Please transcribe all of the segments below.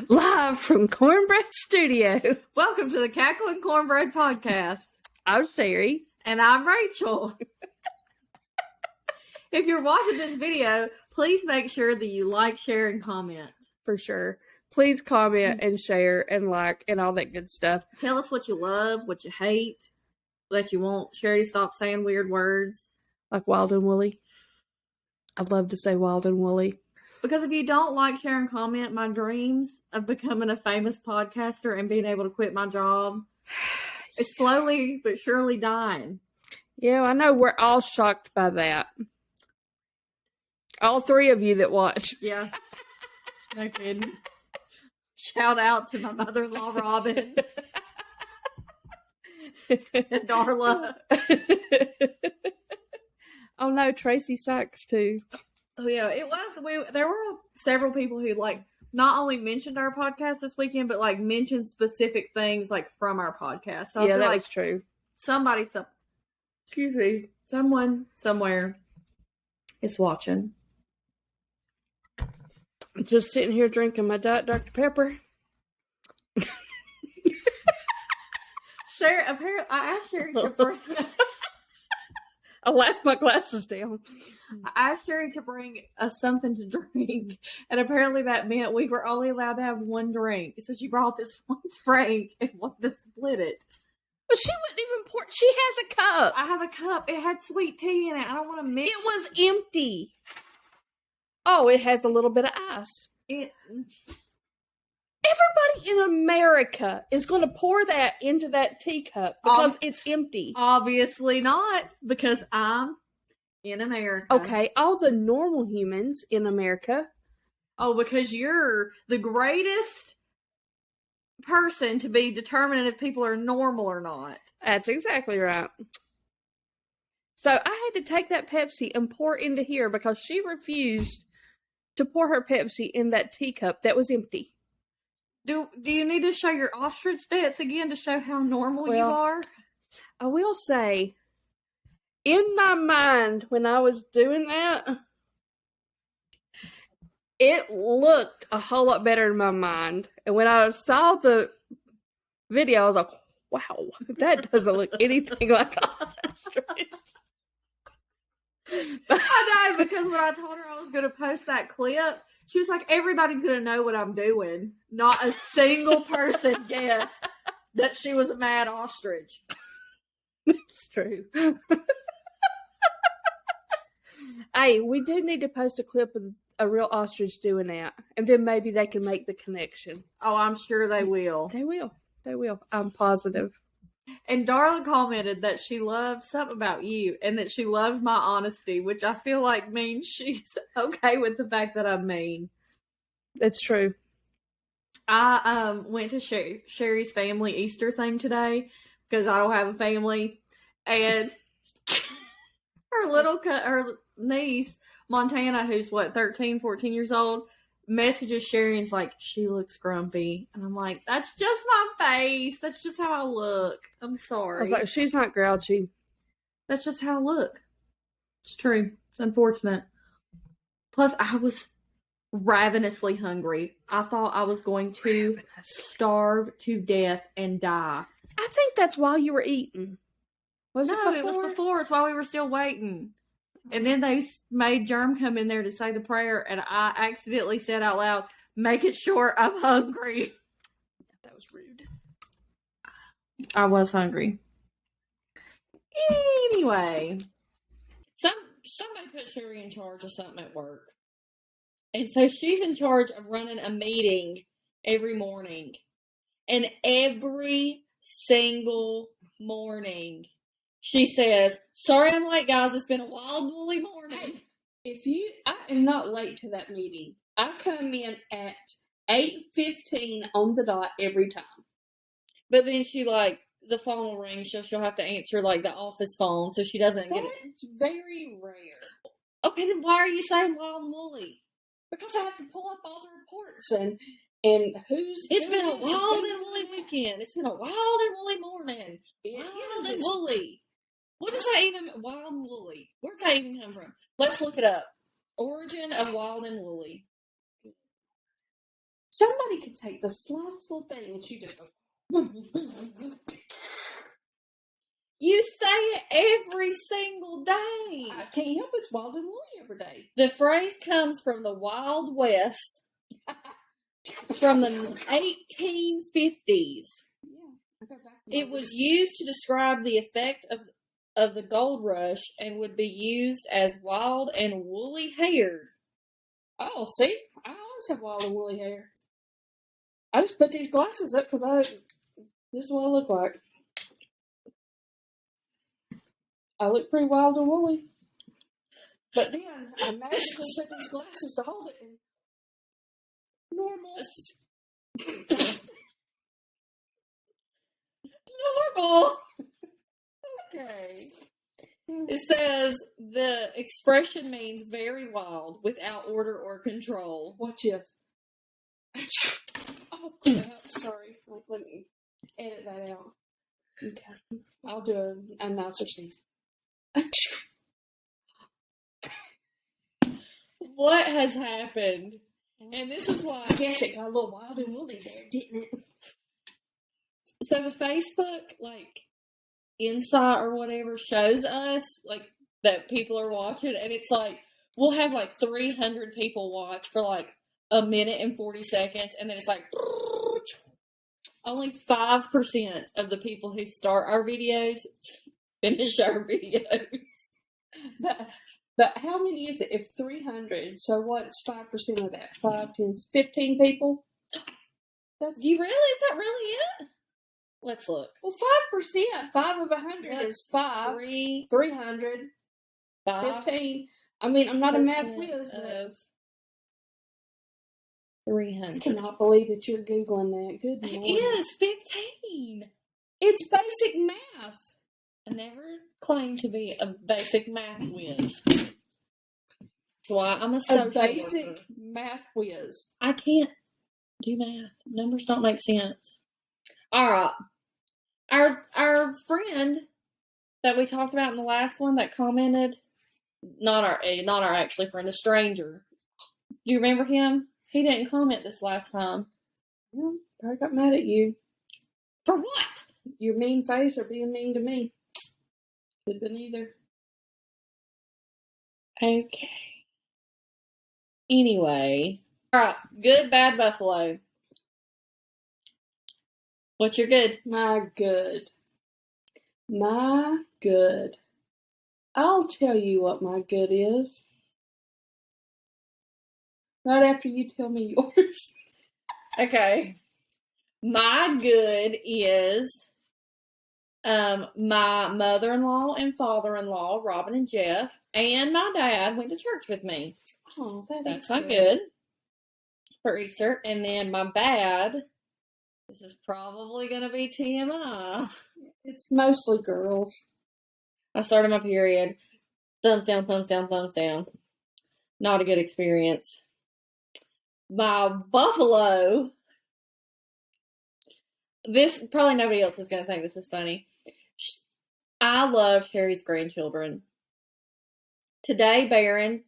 Live from Cornbread Studio. Welcome to the Cackling Cornbread Podcast. I'm Sherry. And I'm Rachel. If you're watching this video, please make sure that you like, share, and comment. For sure. Please comment and share and like and all that good stuff. Tell us what you love, what you hate, that you want Sherry to stop saying weird words. Like wild and woolly. I'd love to say wild and woolly. Because if you don't like, share, and comment, my dreams of becoming a famous podcaster and being able to quit my job is slowly but surely dying. Yeah, I know we're all shocked by that. All three of you that watch. Yeah. No kidding. Shout out to my mother-in-law, Robin. And Darla. Oh no, Tracy sucks too. Oh yeah, it was. There were several people who not only mentioned our podcast this weekend, but mentioned specific things from our podcast. So yeah, that was true. Excuse me, someone somewhere is watching. Just sitting here drinking my Diet Dr. Pepper. Apparently, I asked Sherry to bring us. I laughed my glasses down. I asked Sherry to bring us something to drink, and apparently that meant we were only allowed to have one drink. So she brought this one drink and wanted to split it. But she wouldn't even pour. She has a cup. I have a cup. It had sweet tea in it. I don't want to mix. It was empty. Oh, it has a little bit of ice. Everybody in America is going to pour that into that teacup because it's empty. Obviously not, because I'm in America. Okay, all the normal humans in America. Oh, because you're the greatest person to be determining if people are normal or not. That's exactly right. So I had to take that Pepsi and pour into here because she refused to pour her Pepsi in that teacup that was empty. Do you need to show your ostrich dance again to show how normal you are? I will say, in my mind, when I was doing that, it looked a whole lot better in my mind. And when I saw the video, I was like, wow, that doesn't look anything like an ostrich. I know, because when I told her I was going to post that clip, she was like, everybody's going to know what I'm doing. Not a single person guessed that she was a mad ostrich. It's true. Hey, we do need to post a clip of a real ostrich doing that. And then maybe they can make the connection. Oh, I'm sure they will. They will. They will. I'm positive. And Darla commented that she loved something about you and that she loved my honesty, which I feel like means she's okay with the fact that I'm mean. That's true. I went to Sherry's family Easter thing today because I don't have a family. And her niece, Montana, who's 13, 14 years old, messages Sherry and's like, she looks grumpy. And I'm like, that's just my face. That's just how I look. I'm sorry. I was like, she's not grouchy. That's just how I look. It's true. It's unfortunate. Plus, I was ravenously hungry. I thought I was going to starve to death and die. I think that's while you were eating. It was before. It's while we were still waiting. And then they made Germ come in there to say the prayer, and I accidentally said out loud, make it short, I'm hungry. That was rude. I was hungry. Anyway. Somebody put Sherry in charge of something at work. And so she's in charge of running a meeting every morning. And every single morning, she says, sorry I'm late, guys. It's been a wild, woolly morning. I am not late to that meeting. I come in at 8:15 on the dot every time. But then the phone will ring. She'll have to answer, the office phone, so she doesn't get it. It's very rare. Okay, then why are you saying wild and woolly? Because I have to pull up all the reports and who's... It's been a wild and woolly weekend. It's been a wild and woolly morning. Wild and woolly. What is that even? Wild and woolly. Where'd that even come from? Let's look it up. Origin of wild and woolly. Somebody could take the slightest little thing and she just goes. You say it every single day. I can't help it's Wild and Woolly every day. The phrase comes from the Wild West from the 1850s. Yeah, I go back. It was used to describe the effect of the gold rush and would be used as wild and woolly haired. Oh, see? I always have wild and woolly hair. I just put these glasses up because this is what I look like. I look pretty wild and woolly. But then I magically put these glasses to hold it in normal. Normal. Okay. It says the expression means very wild, without order or control. Watch this. Oh, crap. Sorry. Let me edit that out. Okay. I'll do a nicer sneeze. What has happened? And this is why I guess it got a little wild and woolly there, didn't it? So the Facebook, Insight or whatever shows us, that people are watching, and it's we'll have 300 people watch for a minute and 40 seconds, and then it's only 5% of the people who start our videos finish our videos. But how many is it? If 300, so what's 5% of that? 5, 10, 15 people? Is that really it? Let's look. Well, 5%. 5 of 100 is 5. 300. 15. I mean, I'm not a math whiz, but 300. I cannot believe that you're Googling that. Good morning. It is 15. It's basic math. I never claimed to be a basic math whiz. That's why I'm a social basic worker. Math whiz. I can't do math. Numbers don't make sense. All right. Our friend that we talked about in the last one that commented, not our actually friend, a stranger. Do you remember him? He didn't comment this last time. Yeah, probably got mad at you. For what? Your mean face or being mean to me. Could have been either. Okay. Anyway. Alright. Good, bad buffalo. What's your good? My good. My good. I'll tell you what my good is. Right after you tell me yours. Okay. My good is my mother-in-law and father-in-law, Robin and Jeff, and my dad went to church with me. Oh, that's not good for Easter. And then my bad, this is probably going to be TMI. It's mostly girls. I started my period. Thumbs down, thumbs down, thumbs down. Not a good experience. My buffalo. This, probably nobody else is going to think this is funny. I love Sherry's grandchildren. Today, Baron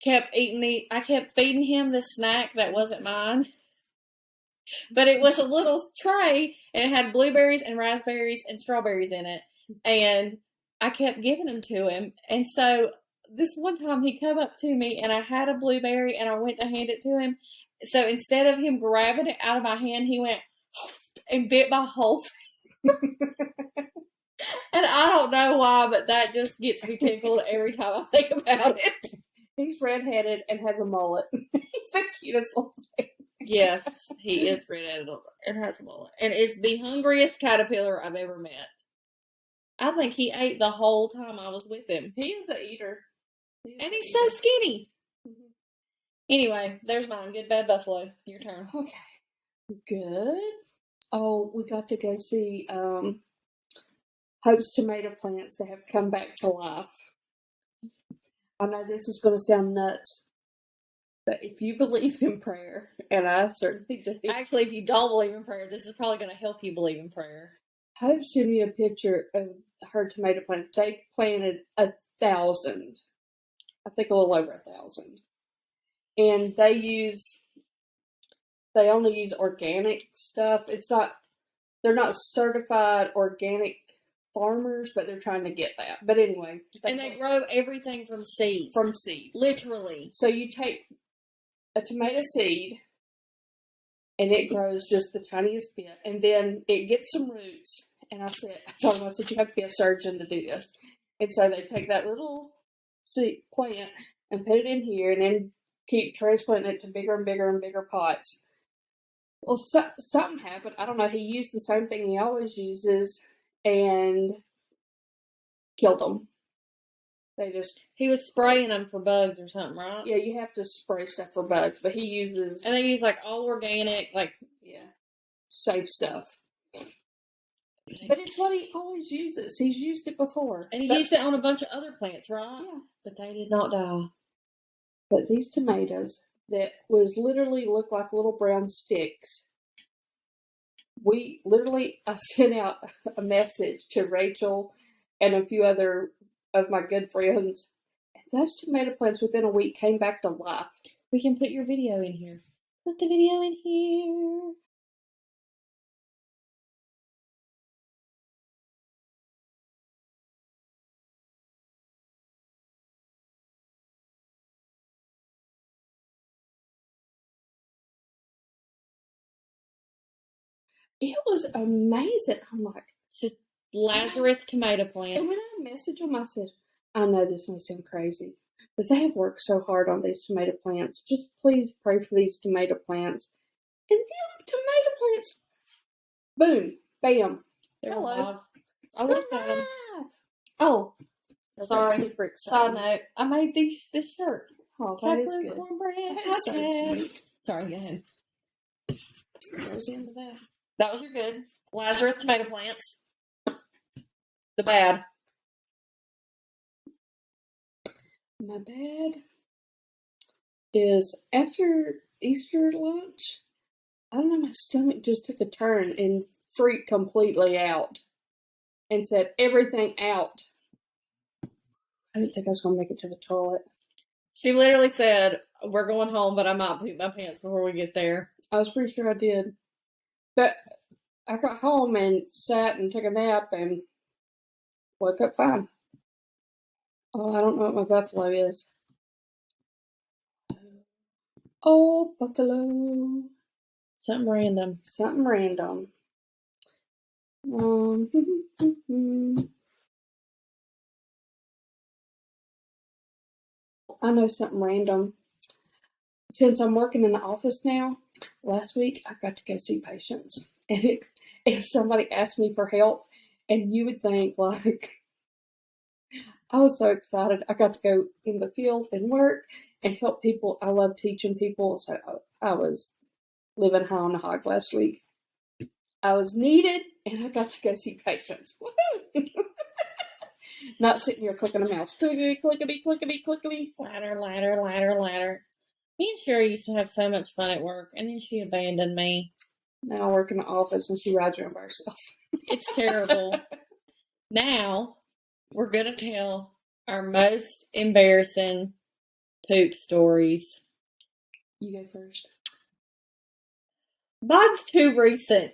kept I kept feeding him this snack that wasn't mine. But it was a little tray, and it had blueberries and raspberries and strawberries in it. And I kept giving them to him. And so this one time he come up to me, and I had a blueberry, and I went to hand it to him. So instead of him grabbing it out of my hand, he went and bit my whole thing. And I don't know why, but that just gets me tickled every time I think about it. He's redheaded and has a mullet. He's the cutest little thing. Yes, he is redheaded and has a mullet. And is the hungriest caterpillar I've ever met. I think he ate the whole time I was with him. He is an eater. And he's so skinny. Mm-hmm. Anyway, there's mine. Good, bad buffalo. Your turn. Okay. Good. Oh, we got to go see Hope's tomato plants that have come back to life. I know this is going to sound nuts, but if you believe in prayer, and I certainly do. Actually, if you don't believe in prayer, this is probably going to help you believe in prayer. Hope sent me a picture of her tomato plants. They planted 1,000. I think a little over 1,000. And they use They only use organic stuff. They're not certified organic farmers, but they're trying to get that. But anyway. And they grow everything from seeds. From seed. Literally. So you take a tomato seed, and it grows just the tiniest bit, and then it gets some roots. And I told them, you have to be a surgeon to do this. And so they take that little seed plant and put it in here, and then keep transplanting it to bigger and bigger and bigger pots. Well, something happened. I don't know. He used the same thing he always uses and killed them. He was spraying them for bugs or something, right? Yeah, you have to spray stuff for bugs, but he uses... And they use, like, all organic, like... Yeah, safe stuff. But it's what he always uses. He's used it before. And he used it on a bunch of other plants, right? Yeah. But they did not die. But these tomatoes that was literally look like little brown sticks. I sent out a message to Rachel and a few other of my good friends. And those tomato plants within a week came back to life. We can put your video in here. Put the video in here. It was amazing. I'm like, it's just Lazarus tomato plants. And when I messaged them, I said, I know this may sound crazy, but they have worked so hard on these tomato plants. Just please pray for these tomato plants. And them tomato plants, boom, bam. They're Hello. alive. I looked at them. Oh, sorry. Side note, I made this shirt. Oh, that is good. Cornbread That is so podcast. cute. Sorry, go ahead. Goes into that. That was your good. Lazarus tomato plants. The bad. My bad is after Easter lunch, I don't know, my stomach just took a turn and freaked completely out and said everything out. I didn't think I was going to make it to the toilet. She literally said, we're going home, but I might poop my pants before we get there. I was pretty sure I did. But I got home and sat and took a nap and woke up fine. Oh, I don't know what my buffalo is. Oh, buffalo. Something random. Something random. I know something random. Since I'm working in the office now, last week I got to go see patients. And if somebody asked me for help, and you would think, like, I was so excited. I got to go in the field and work and help people. I love teaching people, so I was living high on the hog last week. I was needed, and I got to go see patients. Not sitting here clicking a mouse. Clickety, clickety, clickety, clickety. Ladder, ladder, ladder, ladder. Me and Sherry used to have so much fun at work, and then she abandoned me. Now I work in the office, and she rides around by herself. It's terrible. Now, we're going to tell our most embarrassing poop stories. You go first. Mine's too recent.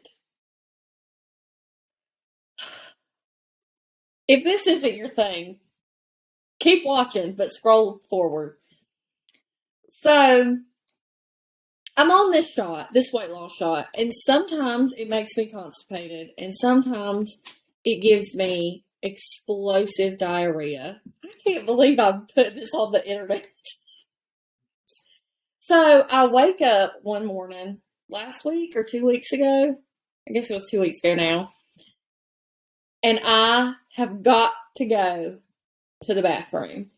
If this isn't your thing, keep watching, but scroll forward. So, I'm on this weight loss shot, and sometimes it makes me constipated, and sometimes it gives me explosive diarrhea. I can't believe I put this on the internet. So, I wake up one morning, last week or 2 weeks ago, I guess it was 2 weeks ago now, and I have got to go to the bathroom.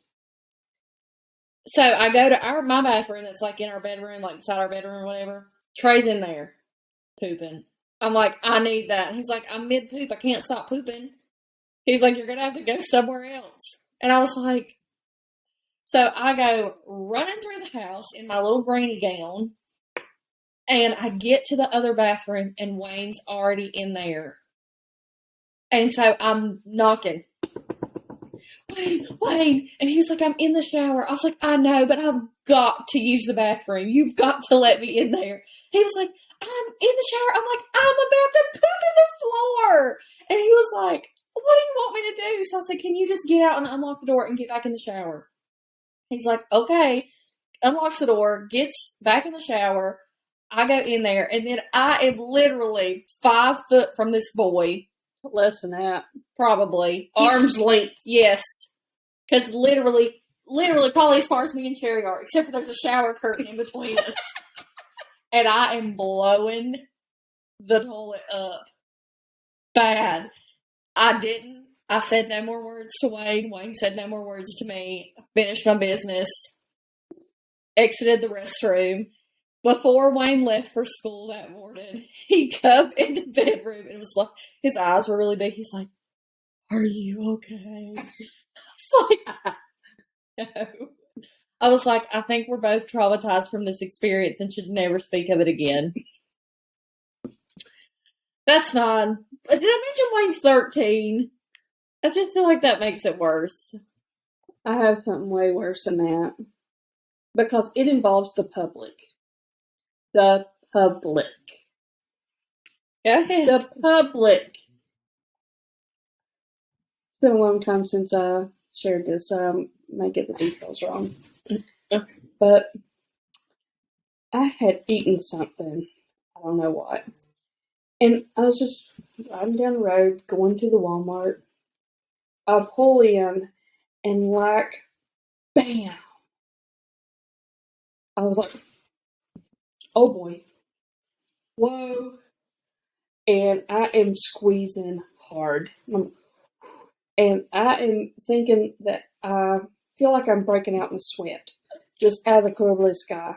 So I go to my bathroom that's like in our bedroom, like beside our bedroom or whatever. Trey's in there pooping. I'm like, I need that. He's like, I'm mid poop. I can't stop pooping. He's like, you're going to have to go somewhere else. And I was like, so I go running through the house in my little granny gown. And I get to the other bathroom and Wayne's already in there. And so I'm knocking. Wayne. And he was like, I'm in the shower. I was like, I know, but I've got to use the bathroom. You've got to let me in there. He was like, I'm in the shower. I'm like, I'm about to poop in the floor. And he was like, what do you want me to do? So I said, can you just get out and unlock the door and get back in the shower? He's like, okay. Unlocks the door, gets back in the shower. I go in there, and then I am literally 5 foot from this boy. Less than that. Probably. Arm's length. Yes. Because literally, probably as far as me and Cherry are, except for there's a shower curtain in between us. And I am blowing the toilet up. Bad. I said no more words to Wayne. Wayne said no more words to me. Finished my business. Exited the restroom. Before Wayne left for school that morning, he come in the bedroom and it was like, his eyes were really big. He's like, are you okay? I was like, no. I was like, I think we're both traumatized from this experience and should never speak of it again. That's fine. Did I mention Wayne's 13? I just feel like that makes it worse. I have something way worse than that. Because it involves the public. The public. Go ahead. The public. It's been a long time since I shared this, so I might get the details wrong. But I had eaten something. I don't know what. And I was just riding down the road, going to the Walmart. I pull in, and like, bam! I was like, oh boy. Whoa. And I am squeezing hard. And I am thinking that I feel like I'm breaking out in sweat. Just out of the clear blue sky.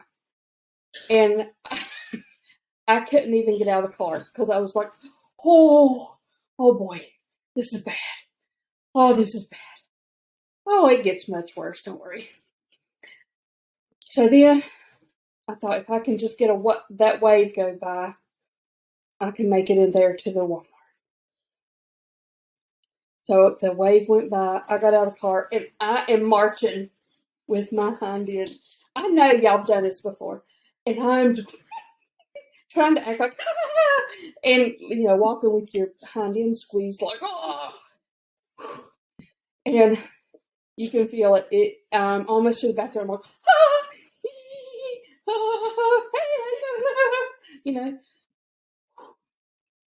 And I couldn't even get out of the car. Because I was like, oh boy. This is bad. Oh, this is bad. Oh, it gets much worse. Don't worry. So then, I thought if I can just get that wave go by, I can make it in there to the Walmart. So the wave went by, I got out of the car, and I am marching with my hind end. I know y'all done this before. And I'm trying to act like, and, walking with your hind end squeezed like, oh. And you can feel it. Almost to the bathroom. I'm like,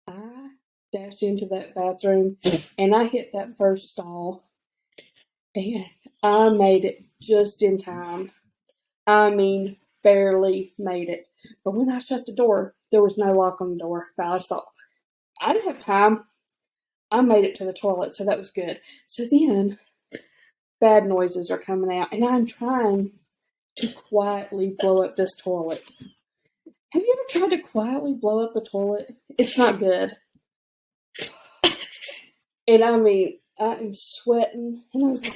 I dashed into that bathroom and I hit that first stall and I made it just in time. I mean, barely made it. But when I shut the door, there was no lock on the door. But I just thought, I didn't have time. I made it to the toilet, so that was good. So then, bad noises are coming out, and I'm trying to quietly blow up this toilet. Have you ever tried to quietly blow up a toilet? It's not good. And I mean, I am sweating, and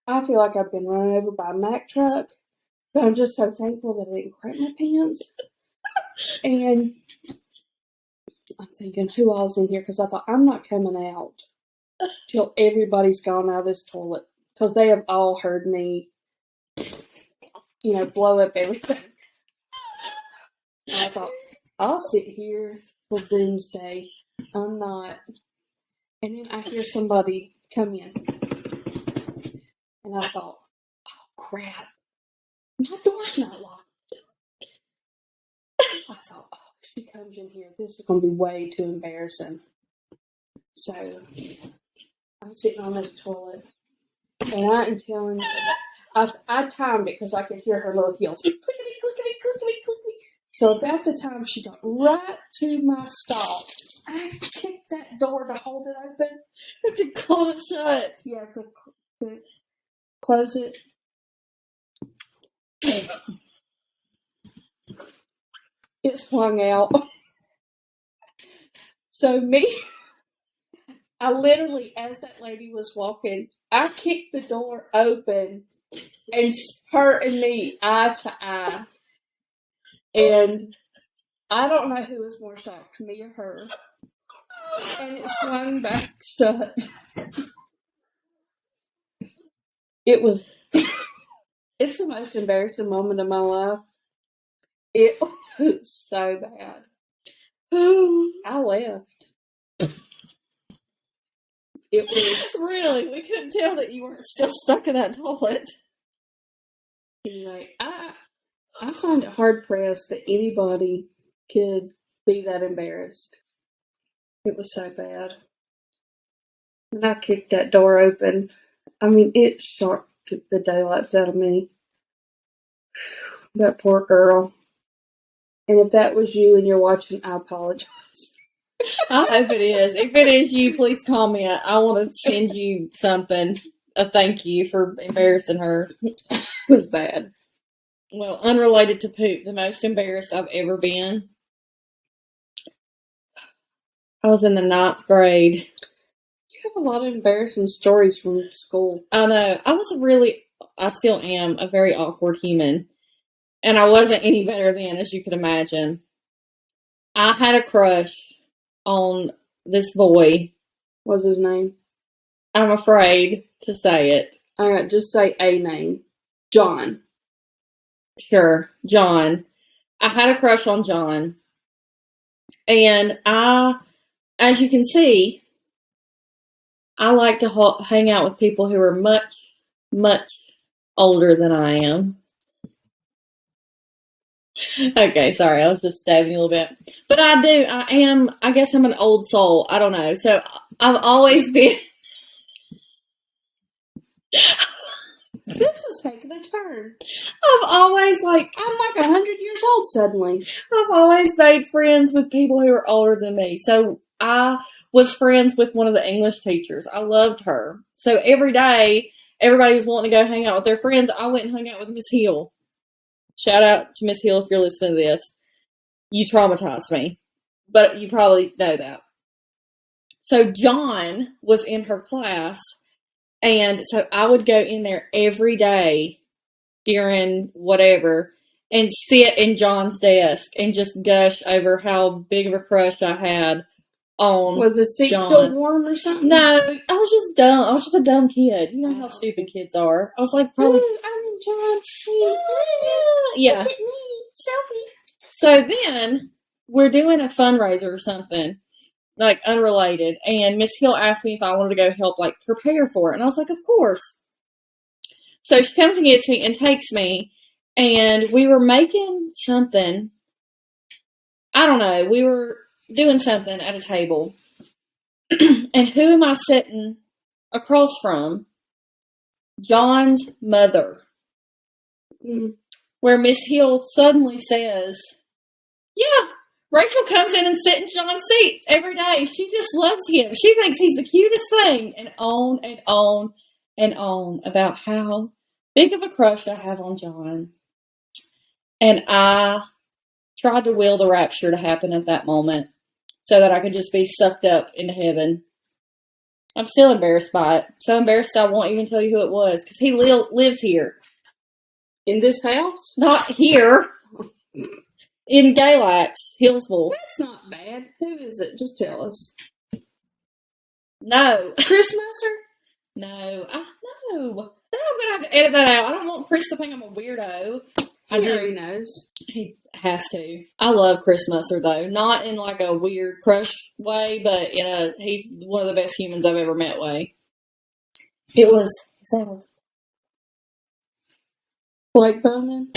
I feel like I've been run over by a Mack truck, but I'm just so thankful that I didn't crap my pants. And I'm thinking, who all's in here? Because I thought, I'm not coming out till everybody's gone out of this toilet. Because they have all heard me, blow up everything. And I thought, I'll sit here till doomsday. I'm not. And then I hear somebody come in. And I thought, oh, crap. My door's not locked. I thought, oh, if she comes in here, this is going to be way too embarrassing. So, I'm sitting on this toilet. And I am telling you, I timed it because I could hear her little heels. Clickety, clickety, clickety, clickety. So about the time she got right to my stall, I kicked that door to hold it open. To close it shut. Yeah, to close it. It swung out. So I literally, as that lady was walking, I kicked the door open and her and me eye to eye. And I don't know who was more shocked, me or her. And it swung back shut. It was. It's the most embarrassing moment of my life. It was so bad. I left. It was Really? We couldn't tell that you weren't still stuck in that toilet. like I find it hard pressed that anybody could be that embarrassed. It was so bad. When I kicked that door open, I mean, it shocked the daylights out of me. That poor girl. And if that was you and you're watching, I apologize. I hope it is. If it is you, please call me. I want to send you something. A thank you for embarrassing her. It was bad. Well, unrelated to poop, the most embarrassed I've ever been. I was in the 9th grade. You have a lot of embarrassing stories from school. I know. I still am a very awkward human. And I wasn't any better then, as you could imagine. I had a crush on this boy. What's his name? I'm afraid to say it. Alright, just say a name. John. Sure, John. I had a crush on John. And as you can see, I like to hang out with people who are much, much older than I am. Okay, sorry, I was just stabbing you a little bit. But I guess I'm an old soul. I don't know. So I've always been... This is taking a turn. I'm always I'm like 100 years old suddenly. I've always made friends with people who are older than me. So I was friends with one of the English teachers. I loved her. So every day, everybody was wanting to go hang out with their friends. I went and hung out with Miss Hill. Shout out to Miss Hill if you're listening to this. You traumatized me. But you probably know that. So John was in her class. And so I would go in there every day during whatever and sit in John's desk and just gush over how big of a crush I had on Was his seat John. still warm or something? No, I was just dumb. I was just a dumb kid. You know how stupid kids are. I was like probably... Ooh, I'm in John's seat. Yeah. Look at me. Selfie. So then we're doing a fundraiser or something, like unrelated, and Miss Hill asked me if I wanted to go help like prepare for it, and I was like, of course. So she comes and gets me and takes me, and we were making something. I don't know. We were doing something at a table, and who am I sitting across from? John's mother. Mm. Where Miss Hill suddenly says, yeah, Rachel comes in and sits in John's seat every day. She just loves him. She thinks he's the cutest thing. And on and on and on about how big of a crush I have on John. And I tried to will the rapture to happen at that moment so that I could just be sucked up into heaven. I'm still embarrassed by it. So embarrassed I won't even tell you who it was because he lives here. In this house? Not here. In Galax, Hillsville. That's not bad. Who is it? Just tell us. No. Chris Messer? No. No. I'm going to have to edit that out. I don't want Chris to think I'm a weirdo. I know he knows. He has to. I love Chris Musser, though. Not in like a weird crush way, but he's one of the best humans I've ever met way. His name was Blake Bowman?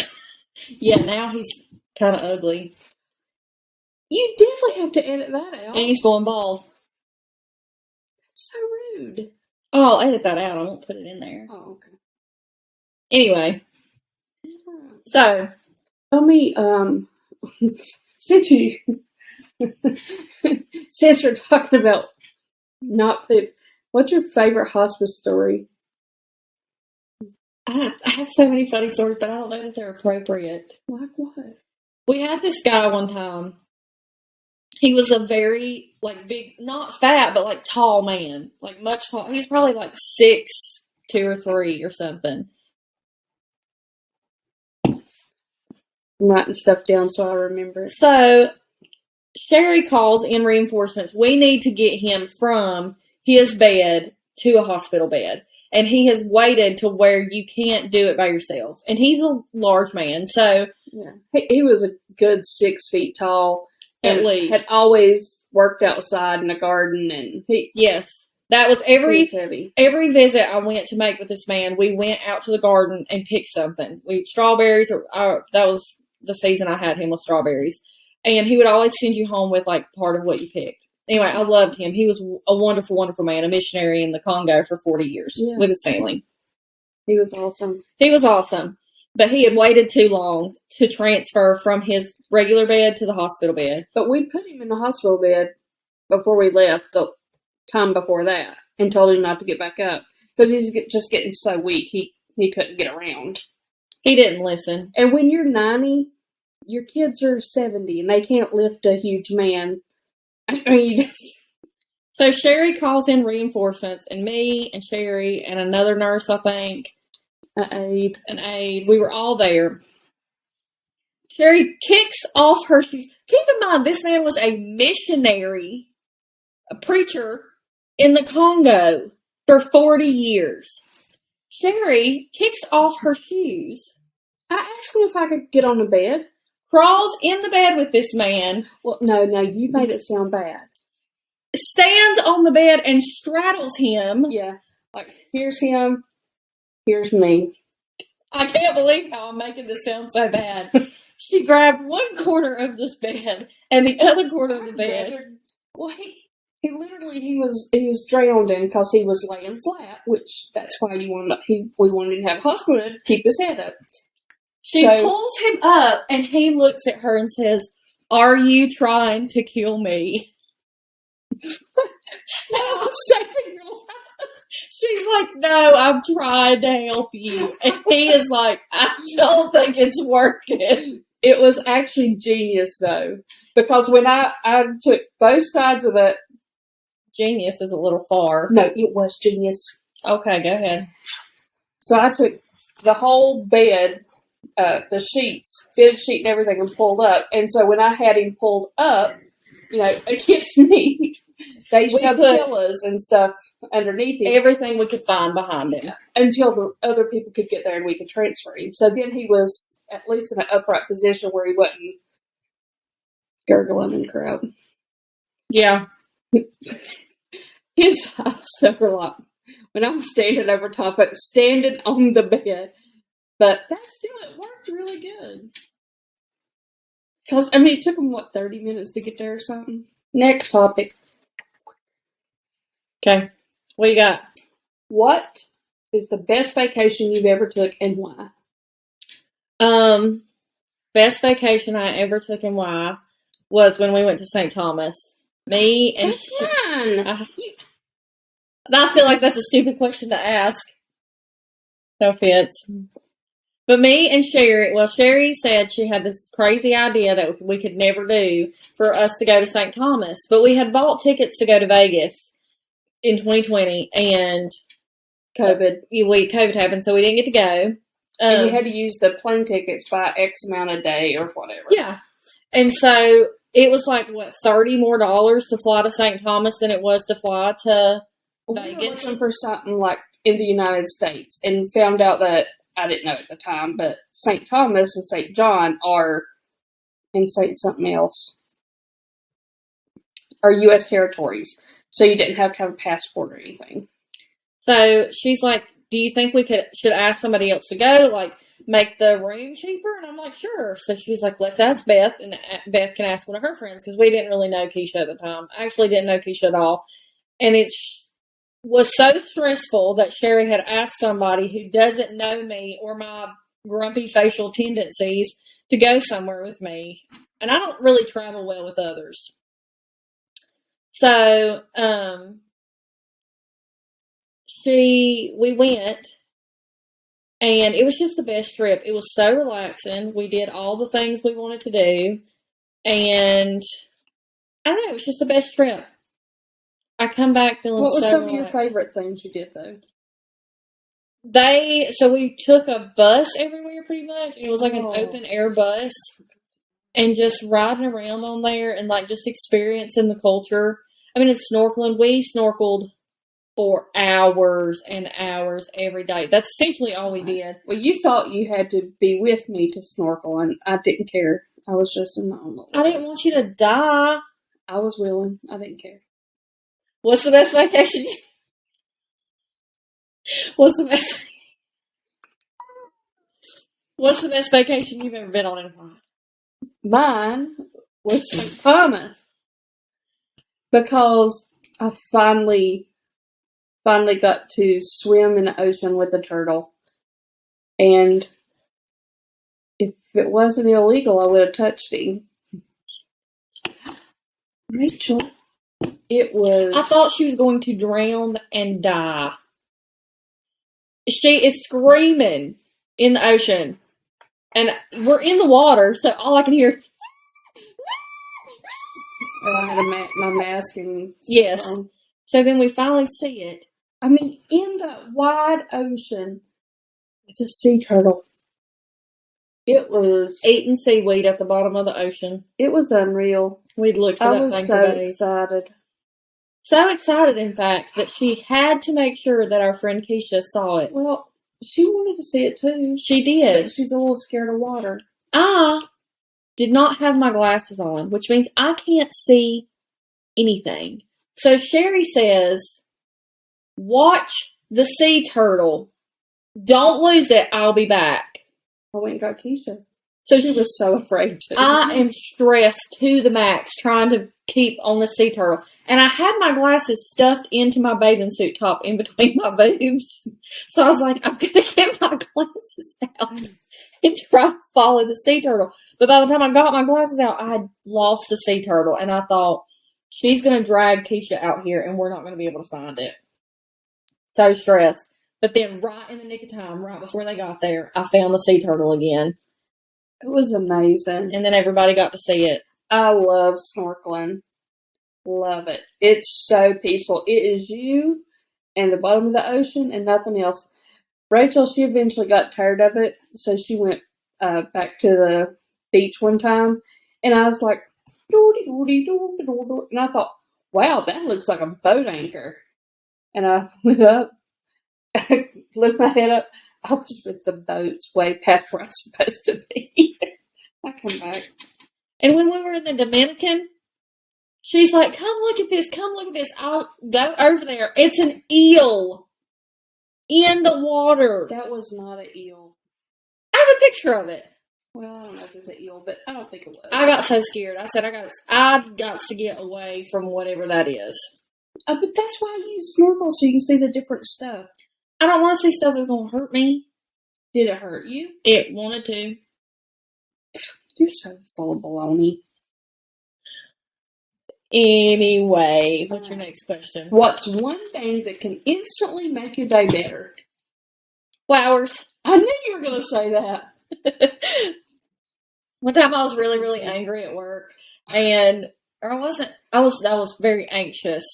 Yeah, now he's kind of ugly. You definitely have to edit that out. And he's going bald. That's so rude. Oh, I'll edit that out. I won't put it in there. Oh, okay. Anyway. So. Tell me, since we're talking about not poop, what's your favorite hospice story? I have so many funny stories, but I don't know that they're appropriate. Like what? We had this guy one time. He was a very, big, not fat, but, tall man. Much tall. He's probably, 6'2" or 3" or something. I'm writing stuff down so I remember it. So, Sherry calls in reinforcements. We need to get him from his bed to a hospital bed. and he has waited to where you can't do it by yourself. And he's a large man, so Yeah. He was a good 6 feet tall. At And least. had always worked outside in the garden, and yes, that was he was heavy. every visit I went to make with this man. We went out to the garden and picked something. Strawberries, that was the season I had him with strawberries, and he would always send you home with like part of what you picked. Anyway, I loved him. He was a wonderful, wonderful man, a missionary in the Congo for 40 years with his family. He was awesome. He was awesome. But he had waited too long to transfer from his regular bed to the hospital bed. But we put him in the hospital bed before we left the time before that and told him not to get back up because he's just getting so weak he couldn't get around. He didn't listen. And when you're 90, your kids are 70 and they can't lift a huge man. I mean, so Sherry calls in reinforcements, and me and Sherry and another nurse, I think, an aide. We were all there. Sherry kicks off her shoes. Keep in mind, this man was a missionary, a preacher in the Congo for 40 years. Sherry kicks off her shoes. I asked him if I could get on the bed. Crawls in the bed with this man. Well, no, you made it sound bad. Stands on the bed and straddles him. Yeah, like, here's him. Here's me. I can't believe how I'm making this sound so bad. She grabbed one corner of this bed and the other corner of the bed. Well, he was drowning because he was laying flat, which that's why we wanted to have a hospital to keep his head up. She pulls him up and he looks at her and says, "Are you trying to kill me?" I'm saving your life. She's like, "No, I'm trying to help you." And he is like, "I don't think it's working." It was actually genius, though, because when I took both sides of it. Genius is a little far. No, it was genius. Okay, go ahead. So I took the whole bed, the sheets, fitted sheet and everything, and pulled up. And so when I had him pulled up, against me, they shoved pillows and stuff underneath him. Everything we could find behind him. Until the other people could get there and we could transfer him. So then he was at least in an upright position where he wasn't gurgling and crap. Yeah. His eyes were like, when I'm standing over top of it, standing on the bed. But it worked really good. Because, it took him, 30 minutes to get there or something? Next topic. Okay. What you got? What is the best vacation you've ever took and why? Best vacation I ever took and why was when we went to St. Thomas. Me and That's fine. I feel like that's a stupid question to ask. No offense. But me and Sherry said she had this crazy idea that we could never do for us to go to St. Thomas. But we had bought tickets to go to Vegas in 2020 and COVID happened, so we didn't get to go. And you had to use the plane tickets by X amount a day or whatever. Yeah. And so it was like, $30 more to fly to St. Thomas than it was to fly to Vegas. We were looking for something like in the United States and found out that, I didn't know at the time, but St. Thomas and St. John are in St. something else. Are U.S. territories. So you didn't have to have a passport or anything. So she's like, "Do you think we should ask somebody else to go to make the room cheaper?" And I'm like, "Sure." So she's like, "Let's ask Beth," and Beth can ask one of her friends because we didn't really know Keisha at the time. I actually didn't know Keisha at all. And it was so stressful that Sherry had asked somebody who doesn't know me or my grumpy facial tendencies to go somewhere with me. And I don't really travel well with others. So, we went, and it was just the best trip. It was so relaxing. We did all the things we wanted to do, and I don't know, it was just the best trip. I come back feeling so relaxed. What were some of your favorite things you did, though? So we took a bus everywhere pretty much. It was like an open air bus, and just riding around on there and just experiencing the culture. It's snorkeling. We snorkeled for hours and hours every day. That's essentially all we did. Well, you thought you had to be with me to snorkel, and I didn't care. I was just in my own little I didn't world. want you to die. I was willing. I didn't care. What's the best vacation? What's the best? What's the best vacation you've ever been on in a while? Mine was St. Thomas because I finally got to swim in the ocean with a turtle, and if it wasn't illegal, I would have touched him. Rachel, it was. I thought she was going to drown and die. She is screaming in the ocean, and we're in the water, so all I can hear. I had my mask and Yes. stuff on. So then we finally see it. I mean, in the wide ocean with a sea turtle. It was Eating seaweed at the bottom of the ocean. It was unreal. We'd looked for I that was thing so for days. excited. So excited, in fact, that she had to make sure that our friend Keisha saw it. Well, she wanted to see it too. She did. But she's a little scared of water. I did not have my glasses on, which means I can't see anything. So Sherry says, watch the sea turtle. Don't lose it. I'll be back. I went and got Keisha. So She was so afraid to. I am stressed to the max trying to keep on the sea turtle. And I had my glasses stuffed into my bathing suit top in between my boobs. So I was like, I'm going to get my glasses out and try to follow the sea turtle. But by the time I got my glasses out, I had lost the sea turtle. And I thought, she's going to drag Keisha out here and we're not going to be able to find it. So stressed. But then right in the nick of time, right before they got there, I found the sea turtle again. It was amazing. And then everybody got to see it. I love snorkeling. Love it. It's so peaceful. It is you and the bottom of the ocean and nothing else. Rachel, she eventually got tired of it, so she went back to the beach one time, and I was like, and I thought, wow, that looks like a boat anchor. And I went up, looked my head up. I was with the boats way past where I was supposed to be. I come back. And when we were in the Dominican, she's like, come look at this, come look at this. I'll go over there. It's an eel in the water. That was not an eel. I have a picture of it. Well, I don't know if it's an eel, but I don't think it was. I got so scared. I said, I got to get away from whatever that is. But that's why you snorkel, so you can see the different stuff. I don't want to see stuff that's going to hurt me. Did it hurt you? It wanted to. You're so full of baloney. Anyway, what's your next question? What's one thing that can instantly make your day better? Flowers. I knew you were going to say that. One time I was really, really angry at work, and I was very anxious.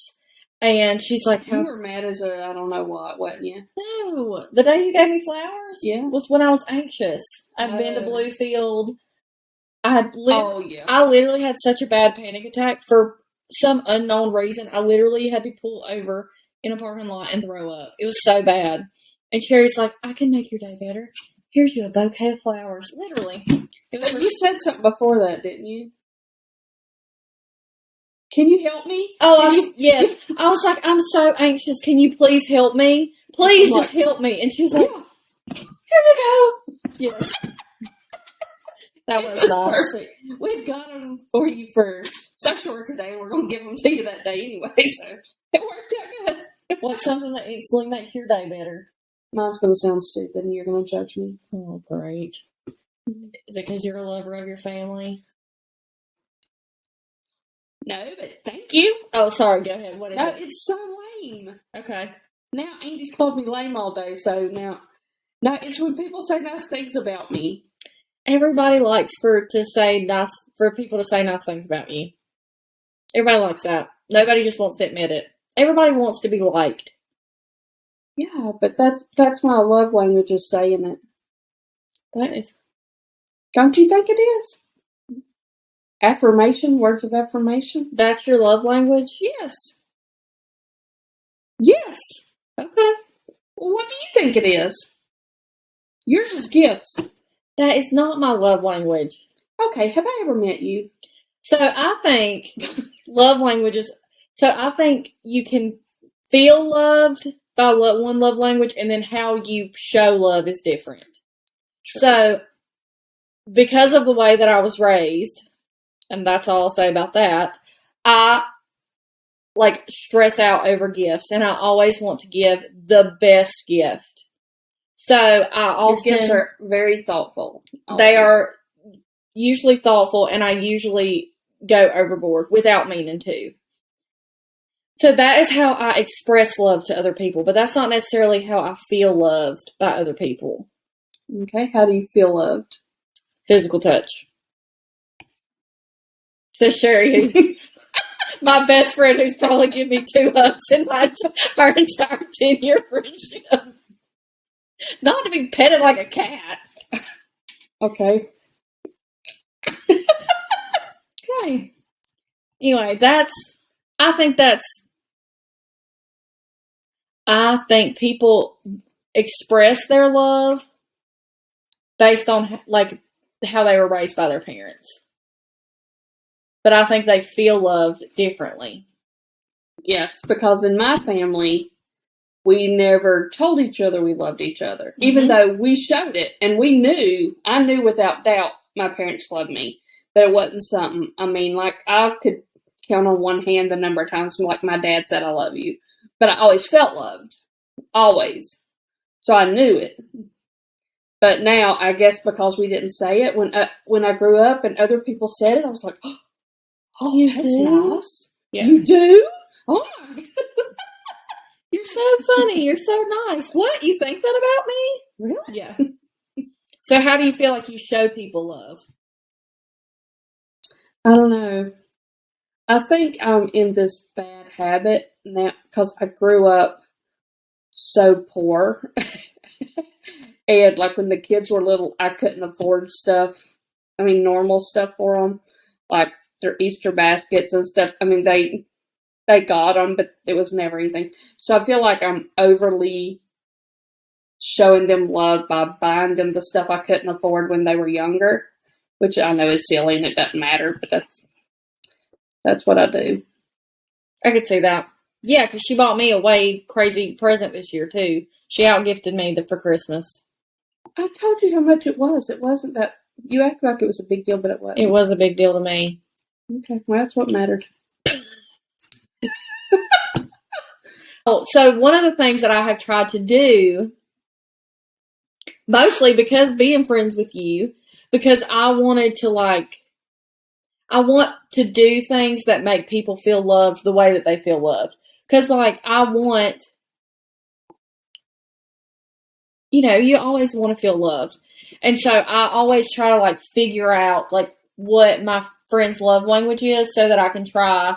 And she's like, You were mad as a I don't know what, wasn't you? No, the day you gave me flowers Yeah. was when I was anxious. I'd been to Oh. Bluefield. Oh, yeah. I literally had such a bad panic attack for some unknown reason. I literally had to pull over in a parking lot and throw up. It was so bad. And Sherry's like, I can make your day better. Here's you a bouquet of flowers. Literally. It was But you said something before that, didn't you? Can you help me? yes. I was like, I'm so anxious. Can you please help me? Please just help me. And she was like, Yeah. here we go. Yes. That was nice. Perfect. We've got them for you for social worker day, and we're going to give them to you that day anyway, so it worked out good. What's something that instantly makes your day better? Mine's going to sound stupid, and you're going to judge me. Oh, great. Is it because you're a lover of your family? No, but thank you. Oh, sorry. Go ahead. What is No, it? it's so lame. Okay. Now Andy's called me lame all day, so now... No, it's when people say nice things about me. Everybody likes for people to say nice things about you. Everybody likes that. Nobody just wants to admit it. Everybody wants to be liked. Yeah, but that's my love language, is saying it. That is. Don't you think it is? Affirmation, words of affirmation? That's your love language? Yes. Yes. Okay. Well, what do you think it is? Yours is gifts. That is not my love language. Okay, have I ever met you? So I think love languages. So I think you can feel loved by one love language, and then how you show love is different. True. So because of the way that I was raised, and that's all I'll say about that, I like stress out over gifts, and I always want to give the best gift. So I Your gifts often are very thoughtful. they always. are usually thoughtful, and I usually go overboard without meaning to. So that is how I express love to other people, but that's not necessarily how I feel loved by other people. Okay, how do you feel loved? Physical touch. So Sherry, who's my best friend, who's probably given me 2 hugs in our entire 10-year friendship. Not to be petted like a cat. Okay. Okay. Anyway, I think people express their love based on like how they were raised by their parents. But I think they feel loved differently. Yes, because in my family, we never told each other we loved each other, even though we showed it. And I knew without doubt my parents loved me. That it wasn't something, I mean, like I could count on one hand the number of times like my dad said, I love you. But I always felt loved. Always. So I knew it. But now, I guess because we didn't say it, when I grew up and other people said it, I was like, oh, You that's do? nice. Yeah. You do? Oh my God. You're so funny. You're so nice. What? You think that about me? Really? Yeah. So how do you feel like you show people love? I don't know. I think I'm in this bad habit now because I grew up so poor. And like when the kids were little, I couldn't afford stuff. I mean, normal stuff for them, like their Easter baskets and stuff. I mean, they got them, but it was never anything. So I feel like I'm overly showing them love by buying them the stuff I couldn't afford when they were younger, which I know is silly and it doesn't matter, but that's what I do. I could see that. Yeah, because she bought me a way crazy present this year, too. She outgifted me for Christmas. I told you how much it was. It wasn't that. You act like it was a big deal, but it wasn't. It was a big deal to me. Okay, well, that's what mattered. Oh, so one of the things that I have tried to do, mostly because being friends with you, because I want to do things that make people feel loved the way that they feel loved. Because, you always want to feel loved. And so I always try to, figure out, what my friend's love language is so that I can try.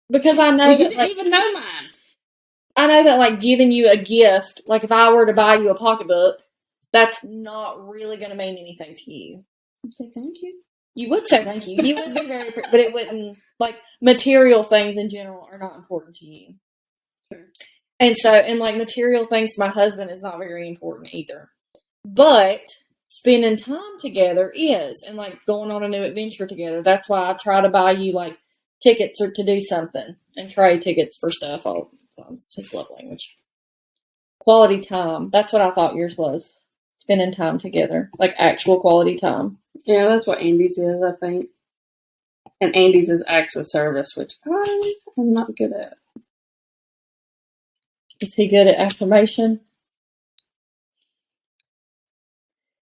Because I know you that, didn't even know mine. I know that, giving you a gift, if I were to buy you a pocketbook, that's not really going to mean anything to you. I'd say thank you. You would say thank you. You would be very, but it wouldn't, material things in general are not important to you. Sure. And so, material things to my husband is not very important either. But spending time together is, and, going on a new adventure together. That's why I try to buy you, tickets or to do something and trade tickets for stuff. It's his love language. Quality time. That's what I thought yours was. Spending time together. Actual quality time. Yeah, that's what Andy's is, I think. And Andy's is acts of service, which I am not good at. Is he good at affirmation?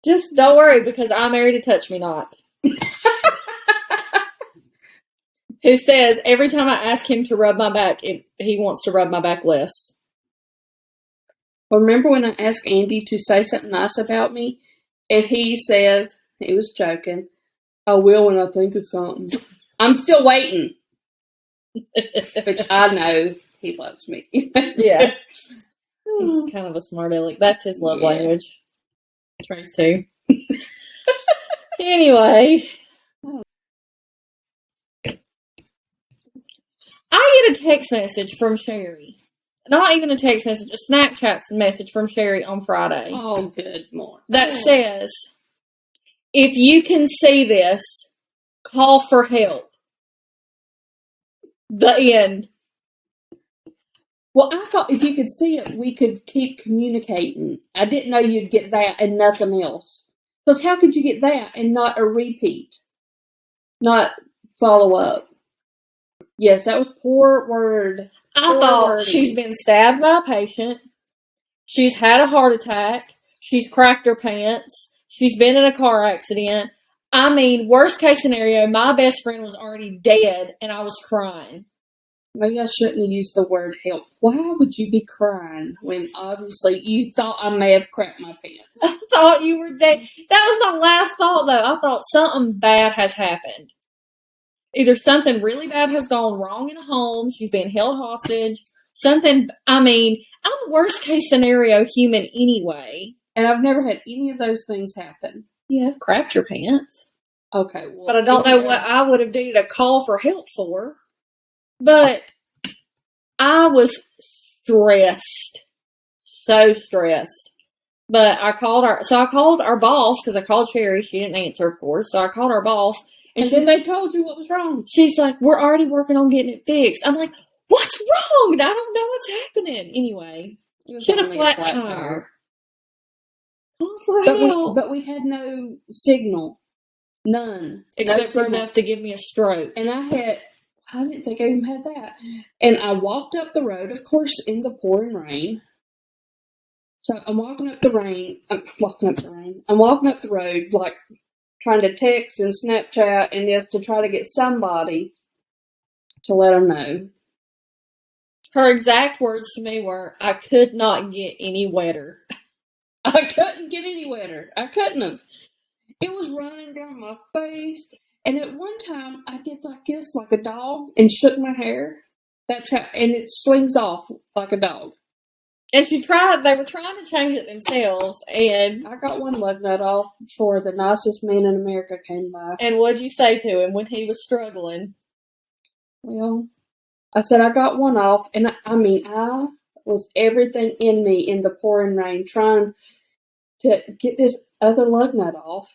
Just don't worry, because I married a touch me not. Who says every time I ask him to rub my back, he wants to rub my back less. Well, remember when I asked Andy to say something nice about me? And he says, he was joking, I will when I think of something. I'm still waiting. Which I know he loves me. Yeah. He's kind of a smart aleck. That's his love language. Trace too. Anyway. I get a text message from Sherry not even a text message, a Snapchat message from Sherry on Friday Oh, good morning. that says, if you can see this, call for help. The end. Well, I thought if you could see it, we could keep communicating. I didn't know you'd get that and nothing else. Because how could you get that and not a repeat? Not follow up. Yes, that was poor word. I Poor thought wording. she's been stabbed by a patient. She's had a heart attack. She's cracked her pants. She's been in a car accident. I mean, worst case scenario, my best friend was already dead and I was crying. Maybe I shouldn't have used the word help. Why would you be crying when obviously you thought I may have cracked my pants? I thought you were dead. That was my last thought, though. I thought something bad has happened. Either something really bad has gone wrong in a home, she's being held hostage, something, I mean, I'm a worst case scenario human anyway. And I've never had any of those things happen. You have crapped your pants. Okay, well, But I don't know what I would have needed a call for help for. But I was stressed. So stressed. But I called our boss, because I called Sherry. She didn't answer, of course. So I called our boss. And then they told you what was wrong. She's like, we're already working on getting it fixed. I'm like, what's wrong? I don't know what's happening. Anyway, should have flat tire. Call for help. But we had no signal. None. Except No for signal. enough to give me a stroke. And I didn't think I even had that. And I walked up the road, of course, in the pouring rain. So I'm walking up the road, like, trying to text and Snapchat and just to try to get somebody to let them know. Her exact words to me were, I could not get any wetter. I couldn't get any wetter. I couldn't have. It was running down my face. And at one time, I did like this, like a dog, and shook my hair. That's how, and it slings off like a dog. And they were trying to change it themselves, and I got one lug nut off before the nicest man in America came by. and what'd you say to him when he was struggling? Well, I said I got one off, and I was everything in me in the pouring rain trying to get this other lug nut off.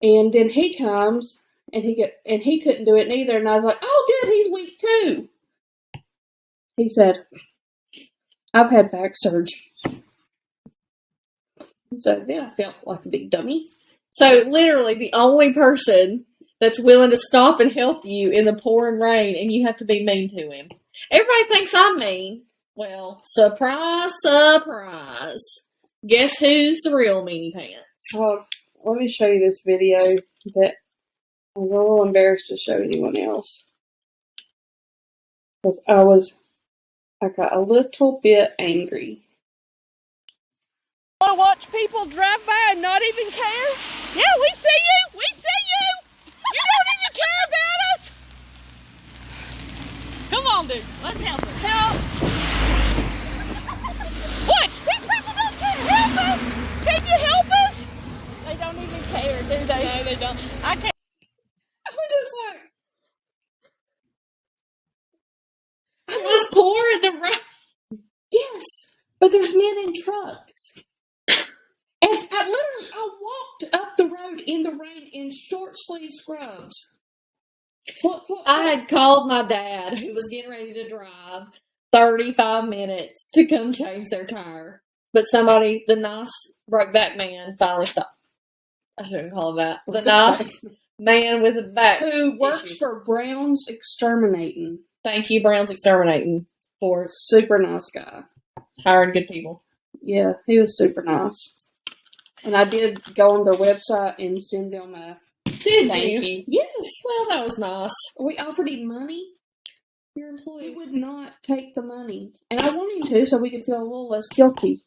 And then he comes, and he couldn't do it neither. And I was like, "Oh, good, he's weak too." He said, "I've had back surgery." So then I felt like a big dummy. So literally, the only person that's willing to stop and help you in the pouring rain, and you have to be mean to him. Everybody thinks I'm mean. Well, surprise, surprise. Guess who's the real meanie pants? Oh, let me show you this video that I was a little embarrassed to show anyone else. Because I got a little bit angry. Want to watch people drive by and not even care? Yeah, we see you! We see you! You don't even care about us! Come on, dude. Let's help us. Help! What? These people don't care. Help us! Can you help us? They don't even care, do they? No, they don't. I can't. I was just like, It was pouring the rain. yes, but there's men in trucks. As I walked up the road in the rain in short sleeve scrubs. I had called my dad, who was getting ready to drive 35 minutes to come change their tire. But somebody, the nice brokeback man, finally stopped. I shouldn't call him that. The nice man with the back. Who works issues. for Brown's Exterminating. Thank you, Brown's Exterminating, for Super nice guy. hiring good people. Yeah, he was super nice. And I did go on their website and send them a Did thank you? you. Yes. Well, that was nice. We offered him money. Your He employee. would not take the money. And I want him to so we could feel a little less guilty.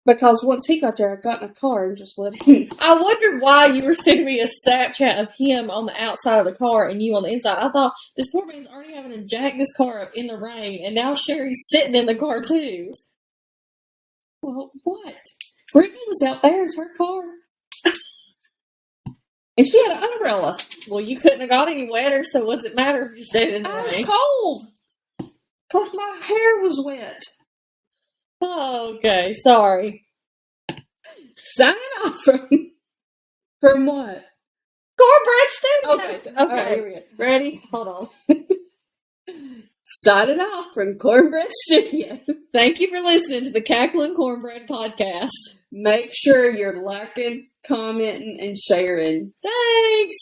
Because once he got there, I got in a car and just let him. I wondered why you were sending me a Snapchat of him on the outside of the car and you on the inside. I thought, this poor man's already having to jack this car up in the rain, and now Sherry's sitting in the car too. Well, what? Brittany was out there. It's her car. And she had an umbrella. Well, you couldn't have got any wetter, so what's it matter if you stayed in the I was rain? cold. Because my hair was wet. Oh, okay, sorry. Signing off from what? Cornbread Studio. Okay. All right, here we go. Ready? Hold on. Signing off from Cornbread Studio. Thank you for listening to the Cackling Cornbread Podcast. Make sure you're liking, commenting, and sharing. Thanks.